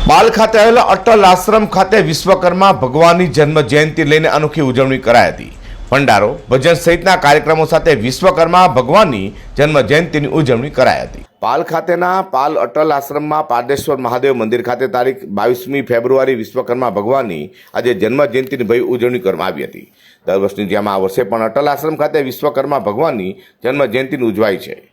પાલ ખાતે આવેલા અટલ આશ્રમ ખાતે વિશ્વકર્મા ભગવાનની જન્મ જયંતિ લઈને અનોખી ઉજવણી કરાઈ હતી. ભંડારો, ભજન સહિતના કાર્યક્રમો સાથે વિશ્વકર્મા ભગવાનની જન્મ જયંતિની ઉજવણી કરાઈ હતી. પાલ ખાતેના પાલ અટલ આશ્રમમાં પારદેશ્વર મહાદેવ મંદિર ખાતે તારીખ 22મી ફેબ્રુઆરી વિશ્વકર્મા ભગવાનની આજે જન્મ જયંતિની ભવ્ય ઉજવણી કરવામાં આવી હતી. દર વર્ષની જેમ આ વર્ષે પણ અટલ આશ્રમ ખાતે વિશ્વકર્મા ભગવાનની જન્મ જયંતિની ઉજવાય છે.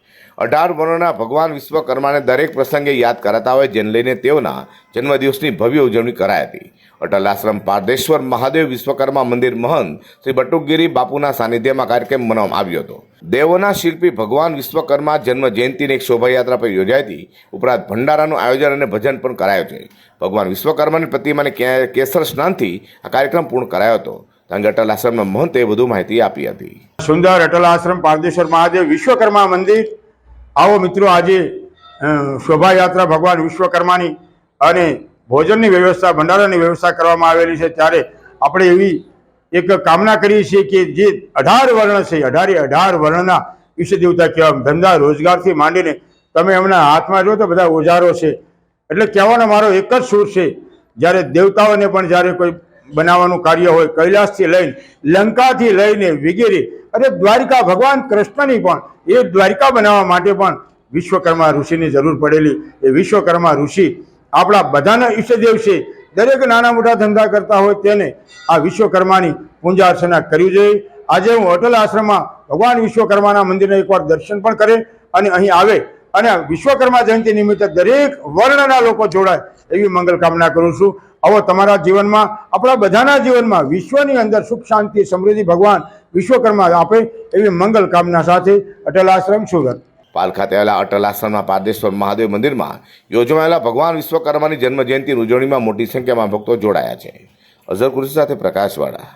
18 વર્ણના ભગવાન વિશ્વકર્માને દરેક પ્રસંગે યાદ કરાતા હોય, જેને લઈને તેઓના જન્મદિવસની ભવ્ય ઉજવણી કરાઈ હતી. અટલ આશ્રમ પારદેશ્વર મહાદેવ વિશ્વકર્મા મંદિર મહંત શ્રી બટુકગીરી બાપુના સાનિધ્યમાં કાર્યક્રમ મનાવવામાં આવ્યો હતો. દેવોના શિલ્પી ભગવાન વિશ્વકર્મા જન્મ જયંતિની એક શોભાયાત્રા પણ યોજાઈ હતી. ઉપરાંત ભંડારાનું આયોજન અને ભજન પણ કરાયું છે. ભગવાન વિશ્વકર્માની પ્રતિમાને કેસર સ્નાનથી આ કાર્યક્રમ પૂર્ણ કરાયો હતો. અટલ આશ્રમના મહંતે વધુ માહિતી આપી હતી. સુંદર અટલ આશ્રમ પારદેશ્વર મહાદેવ વિશ્વકર્મા મંદિર. આવો મિત્રો, આજે શોભાયાત્રા ભગવાન વિશ્વકર્માની અને ભોજનની વ્યવસ્થા, ભંડારાની વ્યવસ્થા કરવામાં આવેલી છે. ત્યારે આપણે એવી એક કામના કરીએ છીએ કે જે 18 વર્ણ છે, 18 વર્ણના ઈષ્ટ દેવતા કહેવા, ધંધા રોજગારથી માંડીને તમે એમના હાથમાં જો તો બધા ઓજારો છે. એટલે કહેવાનો મારો એક જ સૂર છે, જ્યારે દેવતાઓને પણ જ્યારે કોઈ બનાવવાનું કાર્ય હોય, કૈલાસથી લઈને લંકાથી લઈને વગેરે, અને દ્વારિકા ભગવાન કૃષ્ણની પણ એ દ્વારિકા બનાવવા માટે પણ વિશ્વકર્મા ઋષિની જરૂર પડેલી. એ વિશ્વકર્મા ઋષિ આપણા બધાના ઈષ્ટદેવ છે. દરેક નાના મોટા ધંધા કરતા હોય તેને આ વિશ્વકર્માની પૂજા અર્ચના કરવી જોઈએ. આજે હું અટલ આશ્રમમાં ભગવાન વિશ્વકર્માના મંદિરના એકવાર દર્શન પણ કરે અને અહીં આવે અને વિશ્વકર્મા જયંતિ નિમિત્તે દરેક વર્ણના લોકો જોડાય એવી મંગલ કામના કરું છું. આવો તમારા જીવનમાં, આપણા બધાના જીવનમાં વિશ્વની અંદર સુખ શાંતિ સમૃદ્ધિ ભગવાન વિશ્વકર્મા આપે એવી મંગલ કામના સાથે અટલ આશ્રમ સુરત. પાલ ખાતે આવેલા અટલ આશ્રમના પારદેશ્વર મહાદેવ મંદિરમાં યોજાયેલા ભગવાન વિશ્વકર્માની જન્મ જયંતિ ઉજવણીમાં મોટી સંખ્યામાં ભક્તો જોડાયા છે. અઝર કુરેશી સાથે પ્રકાશવાળા.